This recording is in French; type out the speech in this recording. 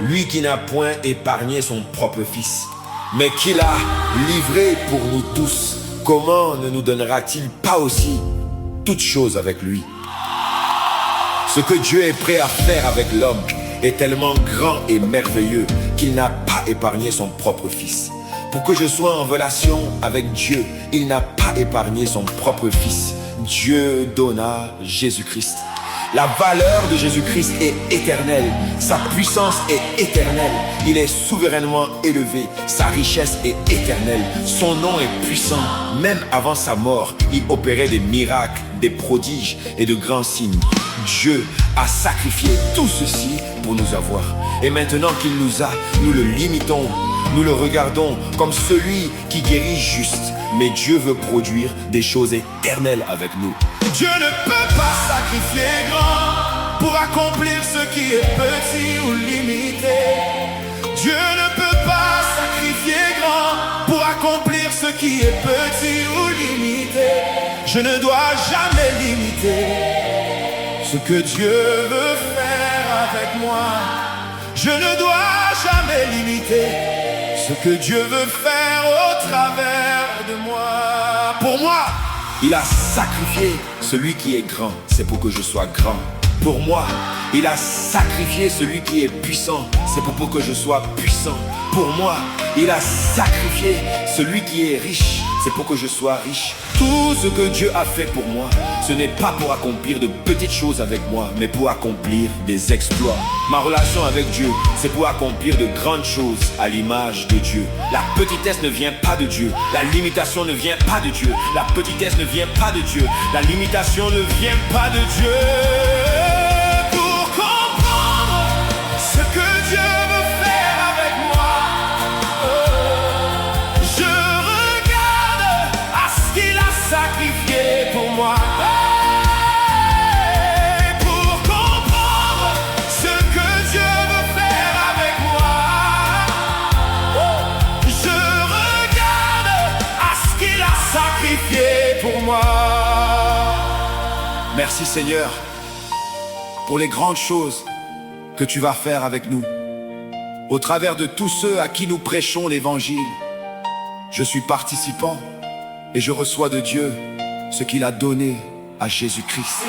Lui qui n'a point épargné son propre fils, mais qui l'a livré pour nous tous, comment ne nous donnera-t-il pas aussi toutes choses avec lui? Ce que Dieu est prêt à faire avec l'homme est tellement grand et merveilleux qu'il n'a pas épargné son propre fils. Pour que je sois en relation avec Dieu, il n'a pas épargné son propre fils. Dieu donna Jésus-Christ. La valeur de Jésus-Christ est éternelle, sa puissance est éternelle, il est souverainement élevé, sa richesse est éternelle, son nom est puissant. Même avant sa mort, il opérait des miracles, des prodiges et de grands signes. Dieu a sacrifié tout ceci pour nous avoir. Et maintenant qu'il nous a, nous le limitons, nous le regardons comme celui qui guérit juste. Mais Dieu veut produire des choses éternelles avec nous. Dieu ne peut pas sacrifier grand pour accomplir ce qui est petit ou limité. Dieu ne peut pas sacrifier grand pour accomplir ce qui est petit ou limité. Je ne dois jamais limiter ce que Dieu veut faire avec moi. Je ne dois jamais limiter ce que Dieu veut faire au travers de moi. Pour moi, il a sacrifié celui qui est grand, c'est pour que je sois grand. Pour moi, il a sacrifié celui qui est puissant, c'est pour que je sois puissant. Pour moi, il a sacrifié celui qui est riche, c'est pour que je sois riche. Tout ce que Dieu a fait pour moi, ce n'est pas pour accomplir de petites choses avec moi, mais pour accomplir des exploits. Ma relation avec Dieu, c'est pour accomplir de grandes choses à l'image de Dieu. La petitesse ne vient pas de Dieu, la limitation ne vient pas de Dieu. La petitesse ne vient pas de Dieu, la limitation ne vient pas de Dieu. Pour comprendre ce que Dieu veut faire avec moi, je regarde à ce qu'il a sacrifié pour moi. Pour comprendre ce que Dieu veut faire avec moi, je regarde à ce qu'il a sacrifié pour moi. Merci Seigneur pour les grandes choses que tu vas faire avec nous. Au travers de tous ceux à qui nous prêchons l'évangile, je suis participant et je reçois de Dieu ce qu'il a donné à Jésus-Christ.